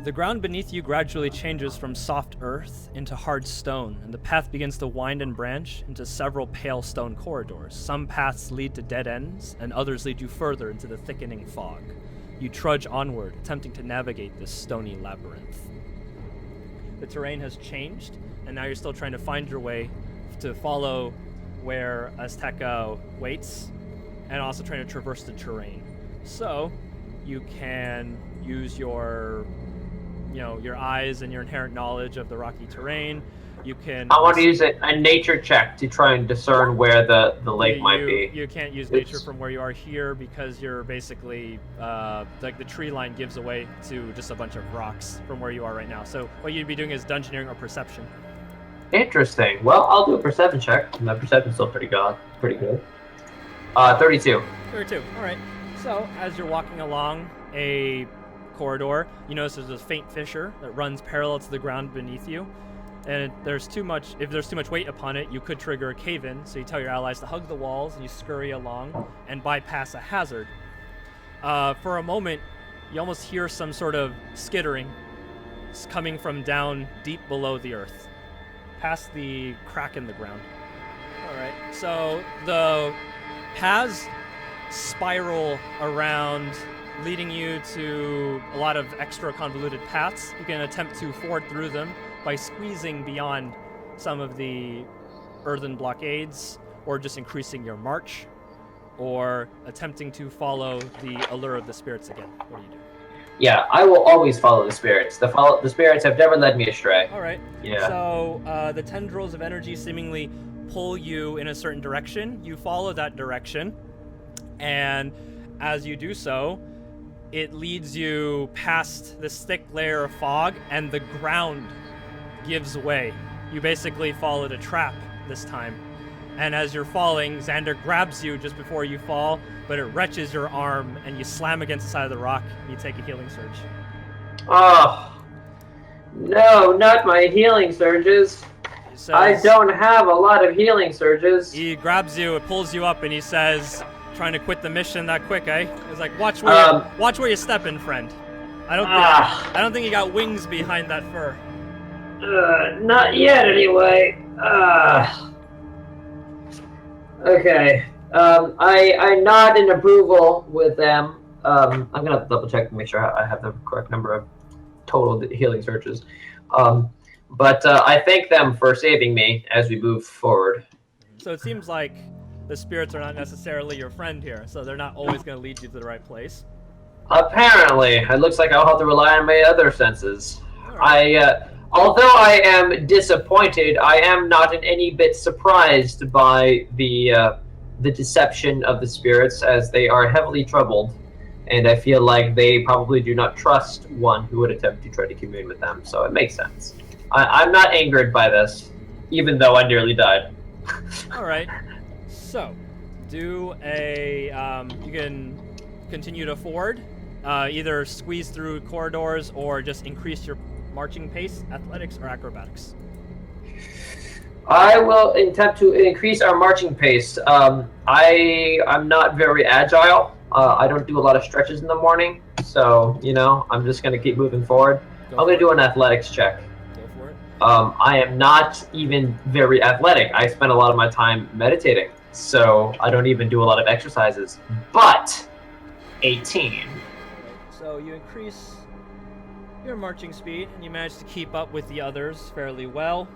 The ground beneath you gradually changes from soft earth into hard stone, and the path begins to wind and branch into several pale stone corridors. Some paths lead to dead ends, and others lead you further into the thickening fog. You trudge onward, attempting to navigate this stony labyrinth. The terrain has changed, and now you're still trying to find your way to follow where Azteca waits, and also trying to traverse the terrain. So, you can use your eyes and your inherent knowledge of the rocky terrain. You can. I want to use a nature check to try and discern where the lake might be. You can't use nature from where you are here because you're basically like the tree line gives away to just a bunch of rocks from where you are right now. So what you'd be doing is dungeoneering or perception. Interesting. Well, I'll do a perception check. My perception's still pretty good. 32. 32. All right. So as you're walking along a corridor, you notice there's a faint fissure that runs parallel to the ground beneath you, and if there's too much weight upon it, you could trigger a cave-in. So you tell your allies to hug the walls, and you scurry along and bypass a hazard. For a moment, you almost hear some sort of skittering coming from down deep below the earth, past the crack in the ground. All right. So the paths spiral around, leading you to a lot of extra convoluted paths. You can attempt to ford through them by squeezing beyond some of the earthen blockades, or just increasing your march, or attempting to follow the allure of the spirits again. What do you do? Yeah, I will always follow the spirits. The spirits have never led me astray. All right. Yeah. So the tendrils of energy seemingly pull you in a certain direction. You follow that direction, and as you do so, it leads you past this thick layer of fog, and the ground gives way. You basically followed a trap this time. And as you're falling, Xander grabs you just before you fall, but it wrenches your arm, and you slam against the side of the rock, and you take a healing surge. Oh, no, not my healing surges. I don't have a lot of healing surges. He grabs you, it pulls you up, and he says, trying to quit the mission that quick, eh? He's like, watch where you're stepping, friend. I don't think you got wings behind that fur. Not yet, anyway. Okay. I nod in approval with them. I'm gonna double check to make sure I have the correct number of total healing surges. But I thank them for saving me as we move forward. So it seems like the spirits are not necessarily your friend here, so they're not always going to lead you to the right place. Apparently. It looks like I'll have to rely on my other senses. Right. Although I am disappointed, I am not in any bit surprised by the deception of the spirits, as they are heavily troubled, and I feel like they probably do not trust one who would attempt to try to commune with them, so it makes sense. I'm not angered by this, even though I nearly died. All right. So, do a, you can continue to ford, either squeeze through corridors or just increase your marching pace, athletics or acrobatics. I will attempt to increase our marching pace. I'm not very agile. I don't do a lot of stretches in the morning, so, I'm just going to keep moving forward. I'm going to do an athletics check. Go for it. I am not even very athletic. I spend a lot of my time meditating, so I don't even do a lot of exercises. But 18. So you increase your marching speed, and you manage to keep up with the others fairly well.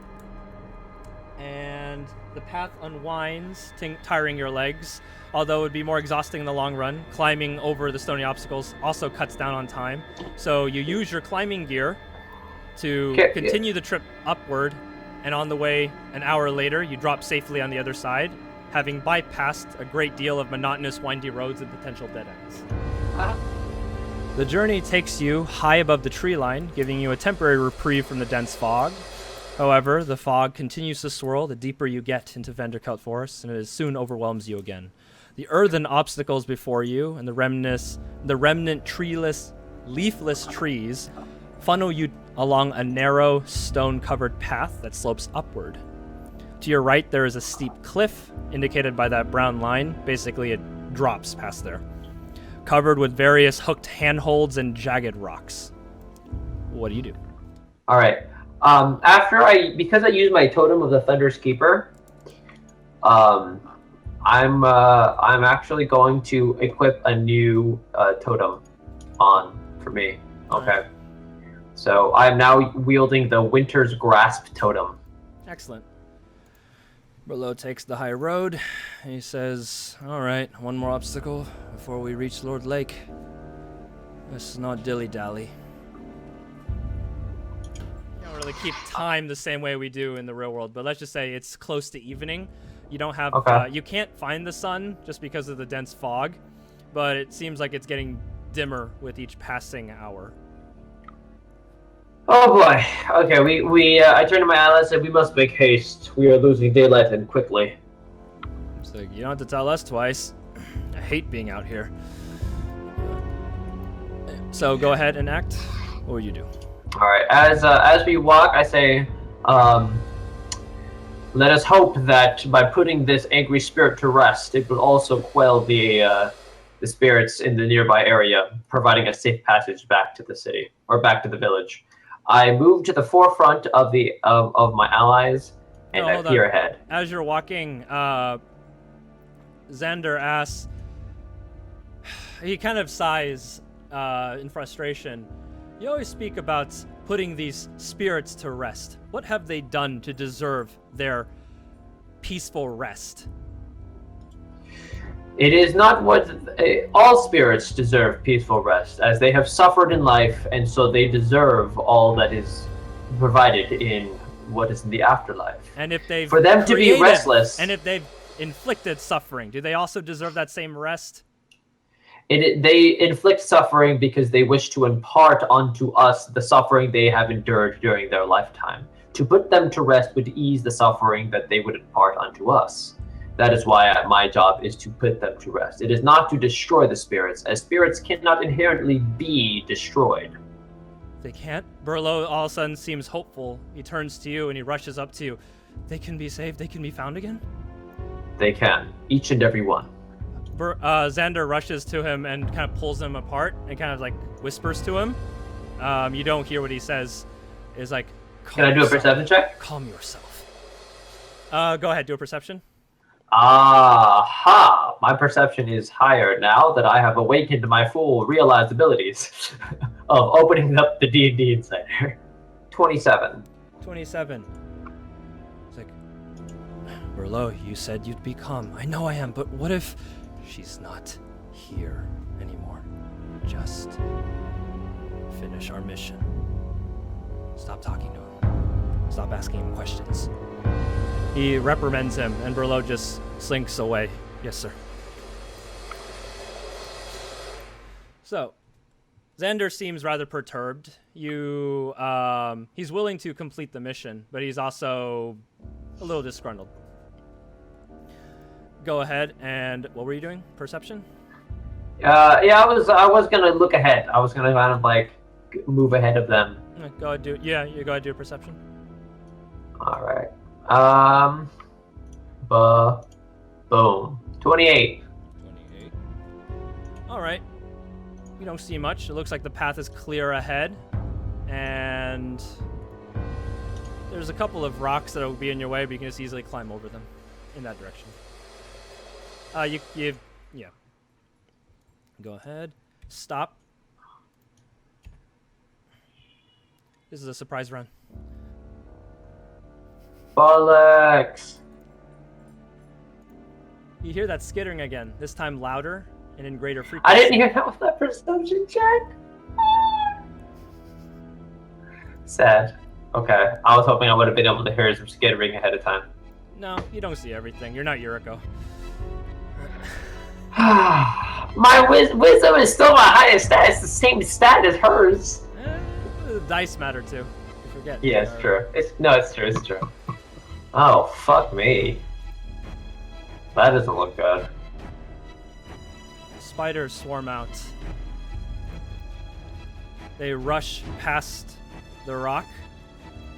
And the path unwinds, tiring your legs, although it would be more exhausting in the long run. Climbing over the stony obstacles also cuts down on time. So you use your climbing gear to continue the trip upward, and on the way, an hour later, you drop safely on the other side, having bypassed a great deal of monotonous, windy roads and potential dead ends. The journey takes you high above the tree line, giving you a temporary reprieve from the dense fog. However, the fog continues to swirl the deeper you get into Venderkelt Forest, and it soon overwhelms you again. The earthen obstacles before you and the remnant treeless, leafless trees funnel you along a narrow, stone-covered path that slopes upward. To your right, there is a steep cliff, indicated by that brown line. Basically, it drops past there, covered with various hooked handholds and jagged rocks. what do you do? All right. Because I use my totem of the Thunder's Keeper, I'm actually going to equip a new totem for me. Okay. Right. So I'm now wielding the Winter's Grasp totem. Excellent. Berlo takes the high road. He says, all right, one more obstacle before we reach Lord Lake. Let's not dilly-dally. We don't really keep time the same way we do in the real world, but let's just say it's close to evening. You don't have, you can't find the sun just because of the dense fog, but it seems like it's getting dimmer with each passing hour. Oh boy. Okay, I turned to my allies and said, we must make haste. We are losing daylight and quickly. So you don't have to tell us twice. I hate being out here. So go ahead and act. What will you do? All right. As we walk, I say, let us hope that by putting this angry spirit to rest, it will also quell the spirits in the nearby area, providing a safe passage back to the city or back to the village. I move to the forefront of my allies, and I peer ahead. As you're walking, Xander asks. He kind of sighs in frustration. You always speak about putting these spirits to rest. What have they done to deserve their peaceful rest? It is not what all spirits deserve peaceful rest, as they have suffered in life, and so they deserve all that is provided in what is in the afterlife. And if they've for them to be restless, and if they've inflicted suffering, do they also deserve that same rest? They inflict suffering because they wish to impart onto us the suffering they have endured during their lifetime. To put them to rest would ease the suffering that they would impart onto us. That is why my job is to put them to rest. It is not to destroy the spirits, as spirits cannot inherently be destroyed. They can't? Berlo all of a sudden seems hopeful. He turns to you and he rushes up to you. They can be saved? They can be found again? They can. Each and every one. Xander rushes to him and kind of pulls him apart and kind of like whispers to him. You don't hear what he says. Is like, can I do a perception check? Calm yourself. Go ahead, do a perception. Aha! My perception is higher now that I have awakened my full realized abilities of opening up the D&D inside here. 27. 27. It's like, Berlo, you said you'd be calm. I know I am, but what if she's not here anymore? Just finish our mission. Stop talking to him. Stop asking him questions. He reprimands him, and Berlo just slinks away. Yes, sir. So, Xander seems rather perturbed. He's willing to complete the mission, but he's also a little disgruntled. Go ahead, and what were you doing? Perception? Yeah, I was gonna look ahead. I was gonna kind of like move ahead of them. Go ahead, you go ahead, do a perception. All right. Boom. 28. 28. All right. You don't see much. It looks like the path is clear ahead, and there's a couple of rocks that will be in your way, but you can just easily climb over them in that direction. Yeah. Go ahead. Stop. This is a surprise run. Bollocks! You hear that skittering again, this time louder and in greater frequency. I didn't hear that with that perception check. Sad. Okay, I was hoping I would have been able to hear some skittering ahead of time. No, you don't see everything. You're not Yuriko. My wisdom is still my highest stat. It's the same stat as hers. Dice matter too. You forget. Yeah, it's true. It's true. Oh, fuck me. That doesn't look good. Spiders swarm out. They rush past the rock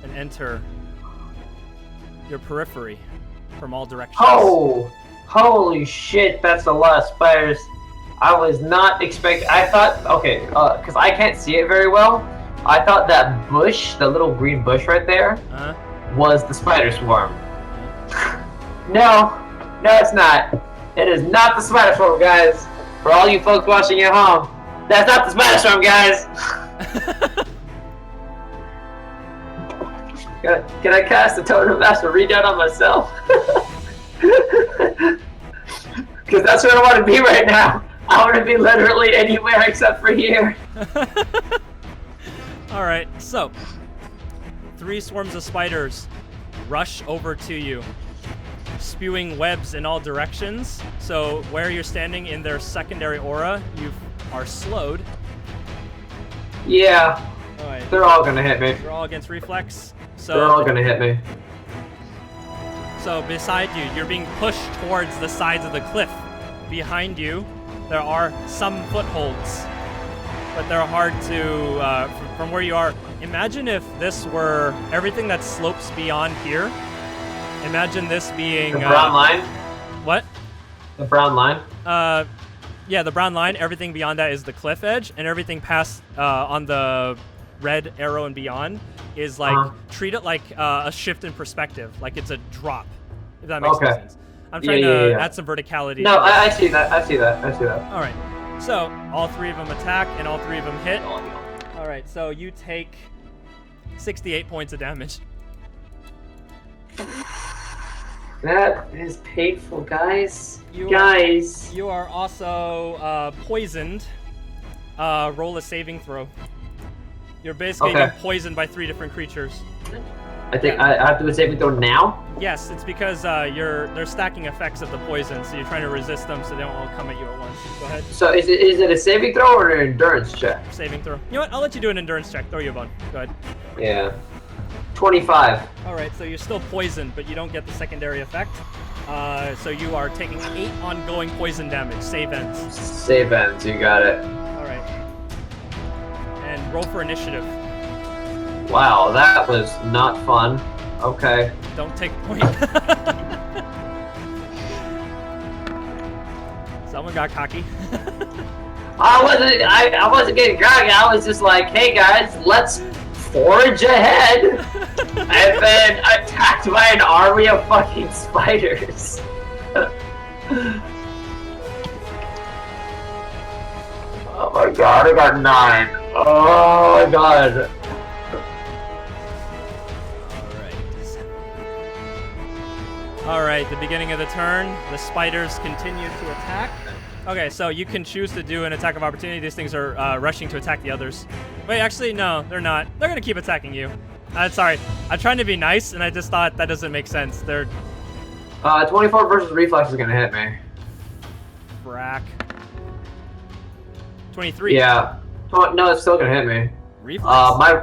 and enter your periphery from all directions. Oh! Holy shit, that's a lot of spiders. I was not expecting... I thought... Okay, because I can't see it very well, I thought that bush, the little green bush right there, was the spider swarm. No, it's not. It is not the spider swarm, guys. For all you folks watching at home, that's not the spider swarm, guys. Can I cast the Totem of Master Redown on myself? Because that's where I want to be right now. I want to be literally anywhere except for here. Alright, so 3 swarms of spiders rush over to you, spewing webs in all directions. So where you're standing in their secondary aura, you are slowed. Yeah, Alright. They're all gonna hit me. They're all against reflex. So they're all gonna hit me. So beside you, you're being pushed towards the sides of the cliff. Behind you, there are some footholds, but they're hard to, from where you are. Imagine if this were everything that slopes beyond here. Imagine this being... The brown line? What? The brown line? Yeah, the brown line. Everything beyond that is the cliff edge, and everything past on the red arrow and beyond is like, treat it like a shift in perspective, like it's a drop, if that makes sense. I'm trying to add some verticality. No, I see that. I see that. All right. So all 3 of them attack, and all 3 of them hit. All right. So you take 68 points of damage. That is painful, guys. You are also poisoned. Roll a saving throw. You're basically being poisoned by 3 different creatures. I think I have to do a saving throw now? Yes, it's because they're stacking effects of the poison, so you're trying to resist them so they don't all come at you at once. Go ahead. So is it a saving throw or an endurance check? Saving throw. You know what? I'll let you do an endurance check. Throw you a bone. Go ahead. Yeah. 25. Alright, so you're still poisoned, but you don't get the secondary effect. So you are taking 8 ongoing poison damage. Save ends. Save ends, you got it. Alright. And roll for initiative. Wow, that was not fun. Okay. Don't take point. Someone got cocky. I wasn't getting cocky. I was just like, hey guys, let's forge ahead. And then attacked by an army of fucking spiders. Oh my god, I got 9. Oh my god. Alright, the beginning of the turn, the spiders continue to attack. Okay, so you can choose to do an attack of opportunity. These things are rushing to attack the others. Wait, actually, no, they're not. They're going to keep attacking you. Sorry, I'm trying to be nice, and I just thought that doesn't make sense. They're... 24 versus reflex is going to hit me. Frack. 23. Yeah. No, it's still going to hit me. Reflex?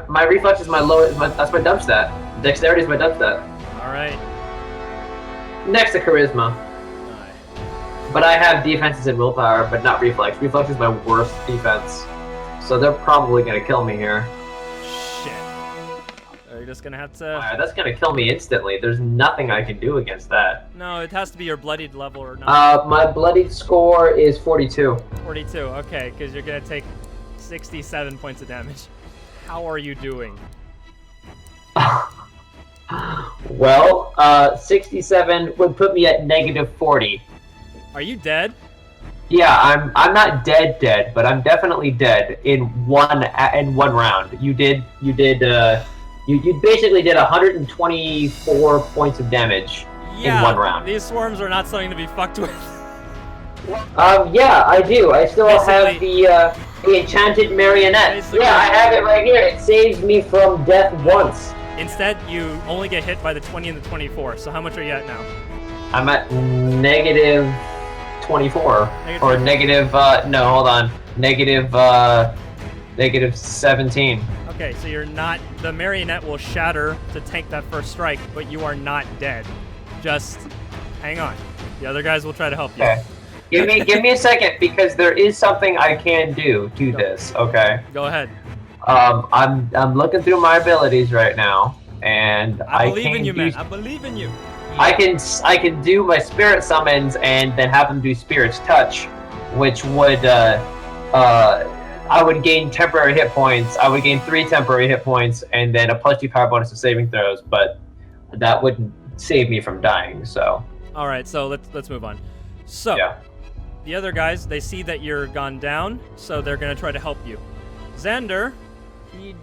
My reflex is my lowest. That's my dump stat. Dexterity is my dump stat. Alright. Next to charisma. But I have defenses and willpower, but not reflex. Reflex is my worst defense. So they're probably going to kill me here. Shit. Are you just going to have to... Alright, that's going to kill me instantly. There's nothing I can do against that. No, it has to be your bloodied level or not. My bloodied score is 42. 42, okay, because you're going to take 67 points of damage. How are you doing? Well, 67 would put me at negative 40. Are you dead? Yeah, I'm not dead, but I'm definitely dead in one round. You basically did 124 points of damage in one round. These swarms are not something to be fucked with. Yeah, I do. I still have the enchanted marionette. Yeah, I have it right here. It saves me from death once. Instead, you only get hit by the 20 and the 24. So how much are you at now? I'm at negative 24. Or negative, no, hold on. Negative 17. Okay, so you're not... The marionette will shatter to tank that first strike, but you are not dead. Just hang on. The other guys will try to help you. Okay. Give me a second, because there is something I can do to this, okay? Go ahead. I'm looking through my abilities right now, and I believe in you, man. I believe in you. I can do my spirit summons and then have them do spirit's touch, which would I would gain temporary hit points. I would gain 3 temporary hit points, and then a +2 power bonus to saving throws. But that wouldn't save me from dying. So. All right, so let's move on. So, Yeah. the other guys, they see that you're gone down, so they're gonna try to help you. Xander, he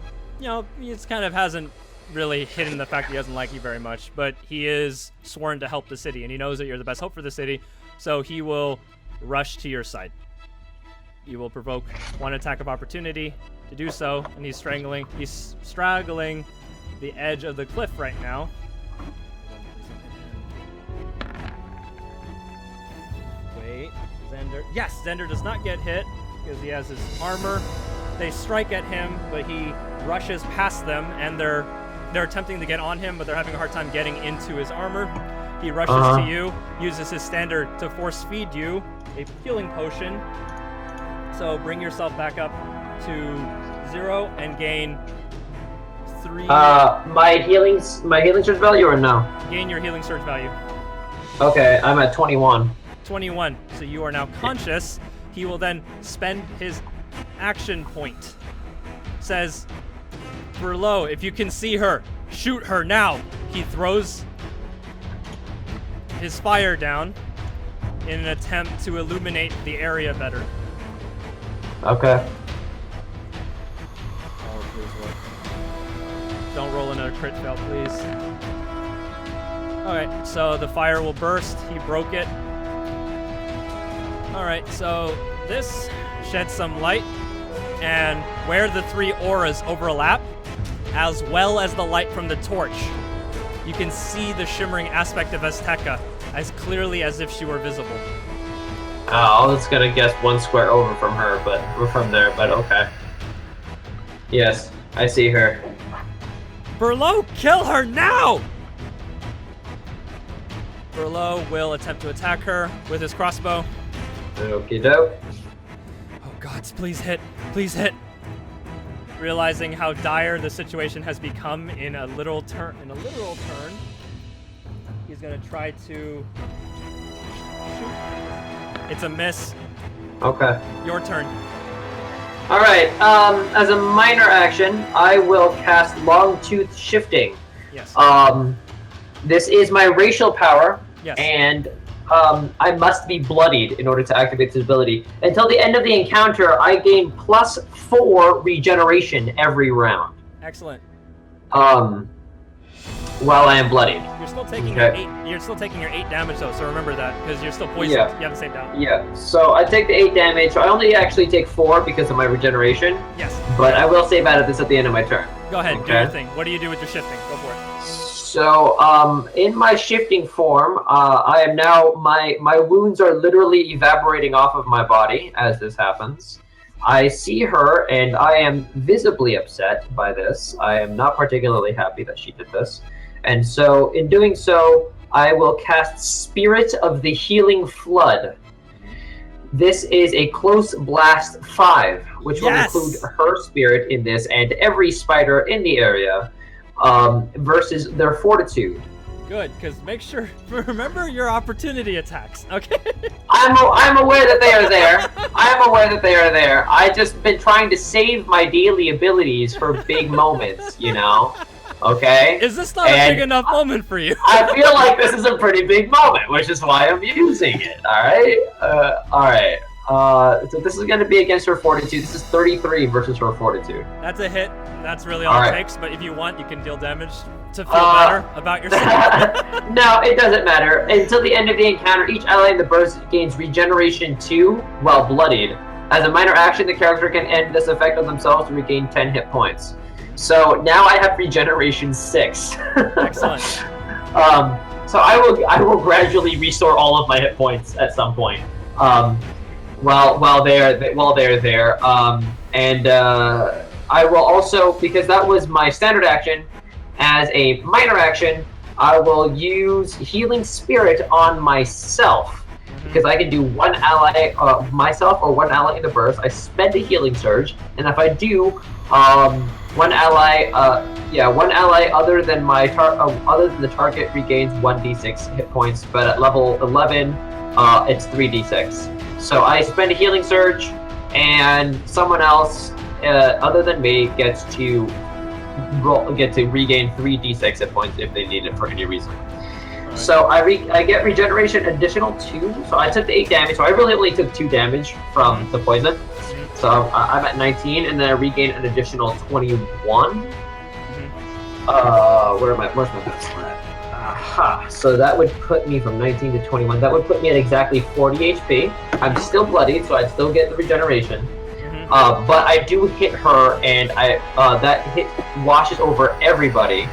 just kind of hasn't really hidden the fact that he doesn't like you very much, but he is sworn to help the city, and he knows that you're the best hope for the city, so he will rush to your side. You will provoke 1 attack of opportunity to do so, and he's straggling the edge of the cliff right now. Wait, Xander. Yes, Xander does not get hit because he has his armor. They strike at him, but he rushes past them, and they're attempting to get on him, but they're having a hard time getting into his armor. He rushes to you, uses his standard to force feed you a healing potion. So bring yourself back up to 0 and gain 3. My healing surge value or no? Gain your healing surge value. Okay, I'm at 21. 21. So you are now conscious. He will then spend his action point. Says, Berlo, if you can see her, shoot her now. He throws his fire down in an attempt to illuminate the area better. Okay. Oh, please work. Don't roll another crit fail, please. Alright, so the fire will burst. He broke it. Alright, so this sheds some light, and where the 3 auras overlap, as well as the light from the torch, you can see the shimmering aspect of Azteca as clearly as if she were visible. I was gonna guess 1 square over from her, but we're from there, but okay. Yes, I see her. Berlo, kill her now! Berlo will attempt to attack her with his crossbow. Okie doke. Oh gods, please hit. Please hit. Realizing how dire the situation has become in a literal turn, he's gonna try to shoot. It's a miss. Okay. Your turn. Alright, as a minor action, I will cast Longtooth Shifting. Yes. This is my racial power, Yes. and I must be bloodied in order to activate this ability. Until the end of the encounter, I gain +4 regeneration every round. Excellent. While I am bloodied. You're still taking Okay. your 8. You're still taking your 8 damage though, so remember that because you're still poisoned. Yeah. You haven't saved out. Yeah, so I take the 8 damage. So I only actually take 4 because of my regeneration, Yes. but I will save out of this at the end of my turn. Go ahead. Do Okay. your thing. What do you do with your shifting? Go for it. So, in my shifting form, I am now, my wounds are literally evaporating off of my body as this happens. I see her, and I am visibly upset by this. I am not particularly happy that she did this. And so, in doing so, I will cast Spirit of the Healing Flood. This is a close blast 5, which will include her spirit in this and every spider in the area. Versus their fortitude. Good, because make sure remember your opportunity attacks. Okay. I'm aware that they are there. I'm aware that they are there. I just been trying to save my daily abilities for big moments, you know. Okay. Is this not a big enough moment for you? I feel like this is a pretty big moment, which is why I'm using it. All right. All right. So this is going to be against her fortitude. This is 33 versus her fortitude. That's a hit. That's really all it takes. But if you want, you can deal damage to feel better about yourself. No, it doesn't matter. Until the end of the encounter, each ally in the burst gains regeneration 2 while bloodied. As a minor action, the character can end this effect on themselves to regain 10 hit points. So now I have regeneration 6. Excellent. So I will gradually restore all of my hit points at some point. While they're there, and I will also, because that was my standard action, as a minor action, I will use Healing Spirit on myself, because I can do 1 ally myself or 1 ally in the burst. I spend a Healing Surge, and if I do 1 ally, 1 ally other than the target regains 1d6 hit points, but at level 11, it's 3d6. So I spend a Healing Surge, and someone else other than me gets to regain 3d6 hit points if they need it for any reason. Right. So I get regeneration additional 2. So I took the 8 damage. So I really only took 2 damage from the poison. So I'm at 19, and then I regain an additional 21. Where's my best at? Aha. So that would put me from 19 to 21. That would put me at exactly 40 HP. I'm still bloodied, so I still get the regeneration. But I do hit her, and that hit washes over everybody.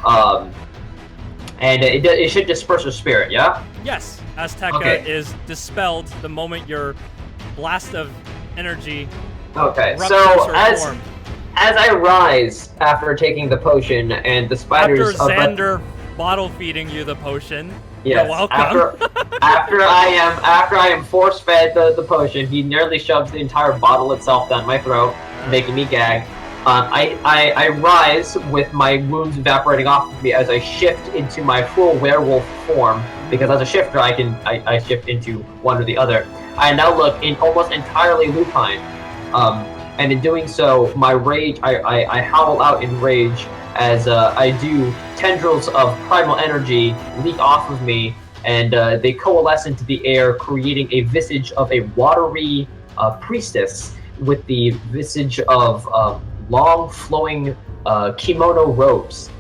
And it should disperse her spirit, yeah? Yes. Azteca is dispelled the moment your blast of energy ruptures her form. As I rise after taking the potion and the spiders... After Xander bottle feeding you the potion, yes, you're welcome. after I am force fed the potion, he nearly shoves the entire bottle itself down my throat, making me gag. I rise with my wounds evaporating off of me as I shift into my full werewolf form, because as a shifter I shift into one or the other. I now look almost entirely lupine, and in doing so, my rage, I howl out in rage as I do. Tendrils of primal energy leak off of me, and they coalesce into the air, creating a visage of a watery priestess with the visage of long flowing kimono robes.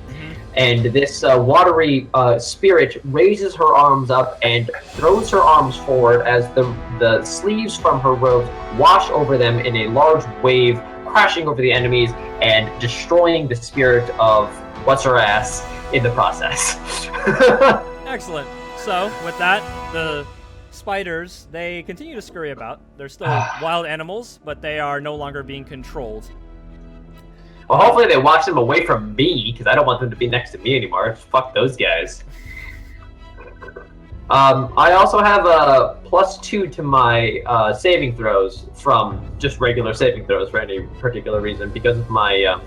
And this watery spirit raises her arms up and throws her arms forward as the sleeves from her robes wash over them in a large wave, crashing over the enemies and destroying the spirit of what's-her-ass in the process. Excellent. So, with that, the spiders, they continue to scurry about. They're still wild animals, but they are no longer being controlled. Well, hopefully they watch them away from me, because I don't want them to be next to me anymore. Fuck those guys. I also have a +2 to my saving throws from just regular saving throws for any particular reason, because of my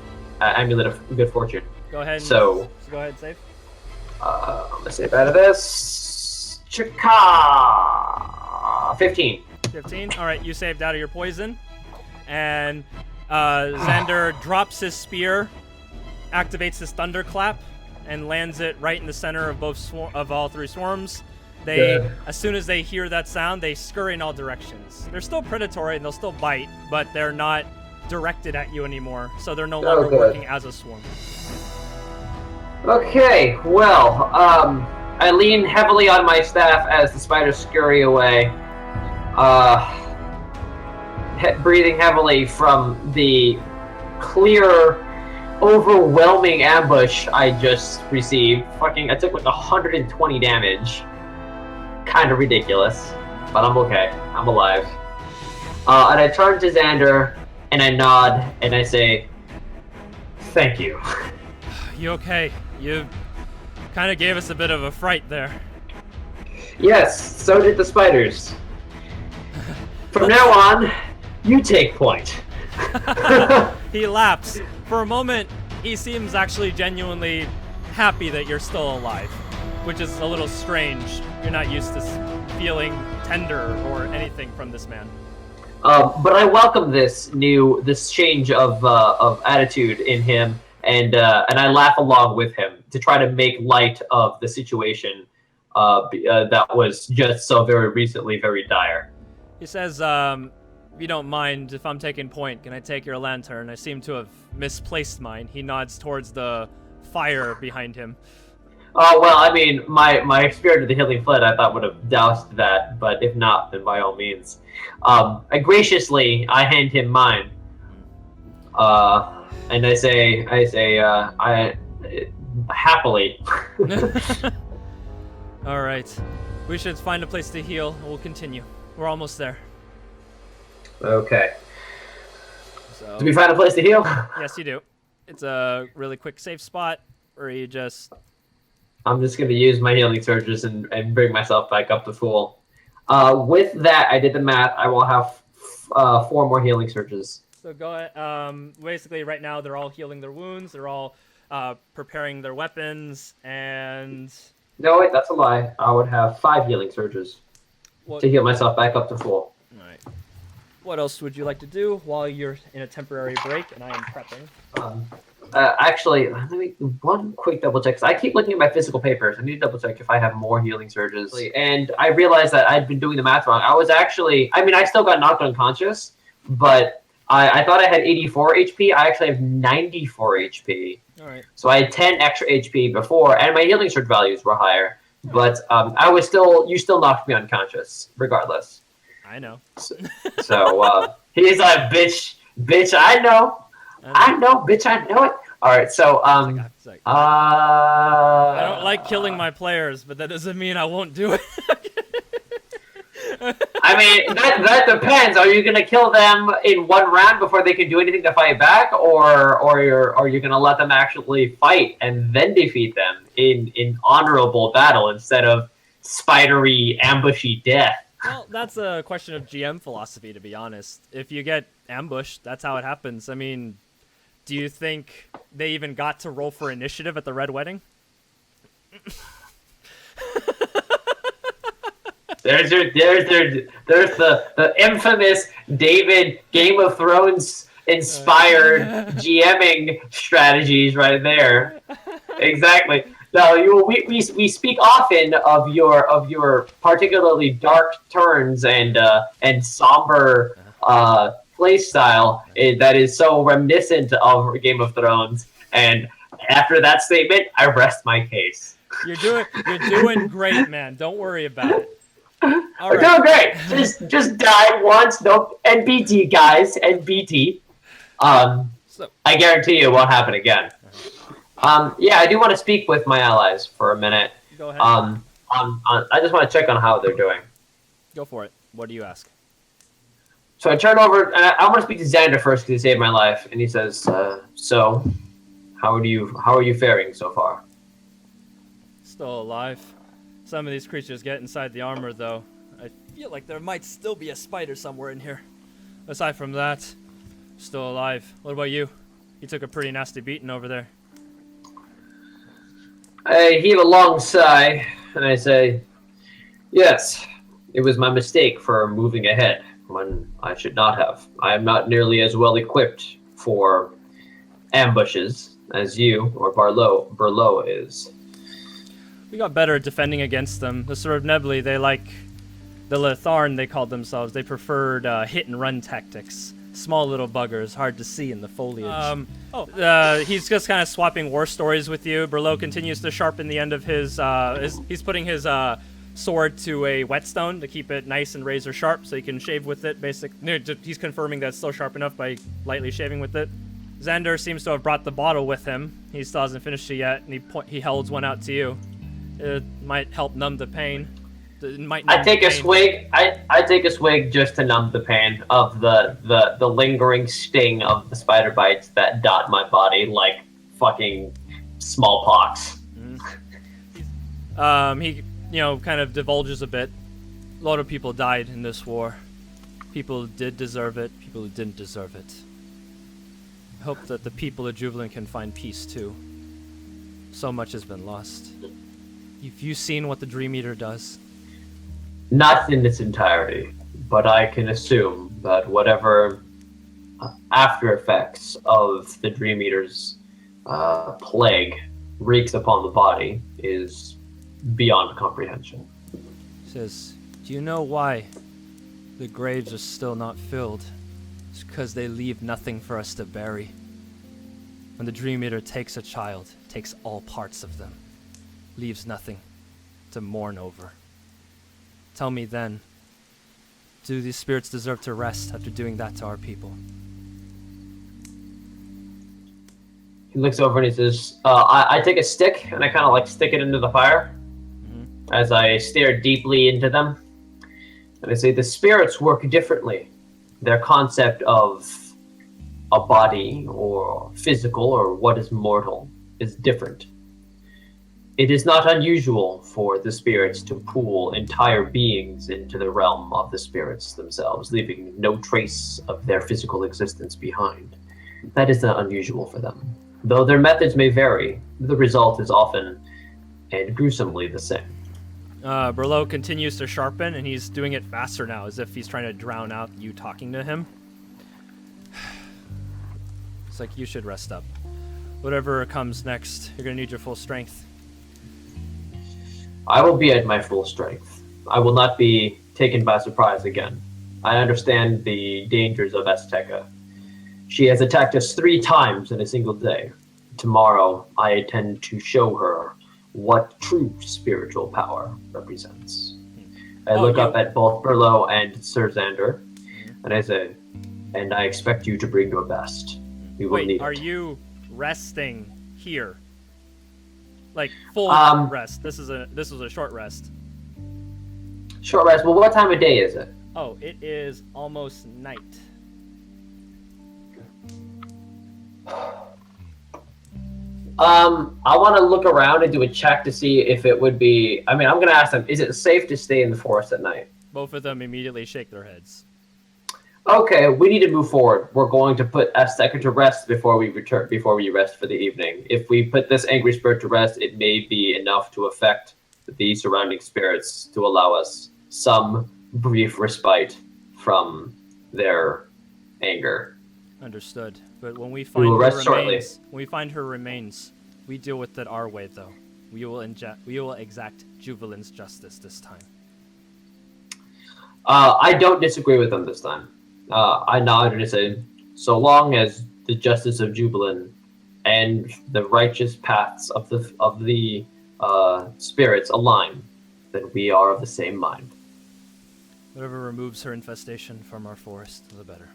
amulet of good fortune. Go ahead. So go ahead, save. Let's save out of this. Chaka! 15. 15. All right, you saved out of your poison, and Xander drops his spear, activates his thunderclap, and lands it right in the center of all 3 swarms. As soon as they hear that sound, they scurry in all directions. They're still predatory and they'll still bite, but they're not directed at you anymore, so they're no longer working as a swarm. Okay, well, I lean heavily on my staff as the spiders scurry away. Breathing heavily from the clear, overwhelming ambush I just received. I took like 120 damage. Kind of ridiculous, but I'm okay. I'm alive. And I turn to Xander, and I nod, and I say, "Thank you." You okay? You kind of gave us a bit of a fright there. Yes, so did the spiders. From now on, you take point. He laughs. For a moment, he seems actually genuinely happy that you're still alive, which is a little strange. You're not used to feeling tender or anything from this man. But I welcome this change of attitude in him, and I laugh along with him to try to make light of the situation that was just so very recently very dire. He says, if you don't mind if I'm taking point, can I take your lantern? I seem to have misplaced mine. He nods towards the fire behind him. Oh, well, I mean, my spirit of the healing flint I thought would have doused that, but if not, then by all means. I hand him mine. And I say, happily. All right. We should find a place to heal. We'll continue. We're almost there. Okay. So, do we find a place to heal? Yes, you do. It's a really quick, safe spot where you just... I'm just going to use my healing surges and bring myself back up to full. With that, I did the math. I will have 4 more healing surges. So go ahead. Basically, right now, they're all healing their wounds. They're all preparing their weapons, and... No, wait, that's a lie. I would have 5 healing surges to heal myself back up to full. All right. What else would you like to do while you're in a temporary break and I am prepping? Actually, let me one quick double check. 'Cause I keep looking at my physical papers. I need to double check if I have more healing surges. And I realized that I'd been doing the math wrong. I was actually, I mean, I still got knocked unconscious, but I thought I had 84 HP. I actually have 94 HP. All right. So I had 10 extra HP before, and my healing surge values were higher. But you still knocked me unconscious, regardless. I know. So he's like, bitch, I know, bitch, I know it. All right, so I don't like killing my players, but that doesn't mean I won't do it. I mean, that depends. Are you gonna kill them in one round before they can do anything to fight back, or you're gonna let them actually fight and then defeat them in honorable battle instead of spidery, ambushy death? Well, that's a question of GM philosophy, to be honest. If you get ambushed, that's how it happens. I mean, do you think they even got to roll for initiative at the Red Wedding? There's the infamous David Game of Thrones inspired GMing strategies right there. Exactly. No, we speak often of your particularly dark turns and somber play style that is so reminiscent of Game of Thrones. And after that statement, I rest my case. You're doing great, man. Don't worry about it. All right. Doing great. Just die once. Don't NBT, guys. NBT. I guarantee you it won't happen again. Yeah, I do want to speak with my allies for a minute. Go ahead. I just want to check on how they're doing. Go for it. What do you ask? So I turn over, and I want to speak to Xander first because he saved my life. And he says, "So, how are you faring so far?" Still alive. Some of these creatures get inside the armor, though. I feel like there might still be a spider somewhere in here. Aside from that, still alive. What about you? You took a pretty nasty beating over there. I heave a long sigh, and I say, "Yes, it was my mistake for moving ahead when I should not have. I am not nearly as well equipped for ambushes as you or Berlo is." We got better at defending against them. The Sword of Nebly, they like the Letharn, they called themselves. They preferred hit-and-run tactics. Small little buggers, hard to see in the foliage. He's just kind of swapping war stories with you. Berlo continues to sharpen the end of his he's putting his sword to a whetstone to keep it nice and razor sharp so he can shave with it. He's confirming that it's still sharp enough by lightly shaving with it. Xander seems to have brought the bottle with him. He still hasn't finished it yet, and he holds one out to you. It might help numb the pain. I take a swig. I take a swig just to numb the pain of the lingering sting of the spider bites that dot my body like fucking smallpox. He kind of divulges a bit. A lot of people died in this war. People who did deserve it. People who didn't deserve it. I hope that the people of Jubilant can find peace too. So much has been lost. Have you seen what the Dream Eater does? Not in its entirety, but I can assume that whatever after effects of the Dream Eater's plague wreaks upon the body is beyond comprehension. He says, "Do you know why the graves are still not filled? It's because they leave nothing for us to bury. When the Dream Eater takes a child, takes all parts of them, leaves nothing to mourn over. Tell me then, do these spirits deserve to rest after doing that to our people?" He looks over and he says, I take a stick and I kind of like stick it into the fire as I stare deeply into them. And I say, the spirits work differently. Their concept of a body or physical or what is mortal is different. It is not unusual for the spirits to pool entire beings into the realm of the spirits themselves, leaving no trace of their physical existence behind. That is not unusual for them. Though their methods may vary, the result is often and gruesomely the same. Berlo continues to sharpen, and he's doing it faster now, as if he's trying to drown out you talking to him. It's like, you should rest up. Whatever comes next, you're going to need your full strength. I will be at my full strength. I will not be taken by surprise again. I understand the dangers of Azteca. She has attacked us 3 times in a single day. Tomorrow, I intend to show her what true spiritual power represents. I look up at both Berlo and Sir Xander, and I say, and I expect you to bring your best. We will need it. Are you resting here? Like full rest. This was a short rest. Short rest. Well, what time of day is it? Oh, it is almost night. I want to look around and do a check to see if it would be. I mean, I'm going to ask them: is it safe to stay in the forest at night? Both of them immediately shake their heads. Okay, we need to move forward. We're going to put Azteca to rest before we return. Before we rest for the evening. If we put this angry spirit to rest, it may be enough to affect the surrounding spirits to allow us some brief respite from their anger. Understood. But when we find her remains, we deal with it our way, though. We will exact Jubilin's justice this time. I don't disagree with them this time. I nod and say, so long as the justice of Jubilin and the righteous paths of the spirits align, then we are of the same mind. Whatever removes her infestation from our forest, the better.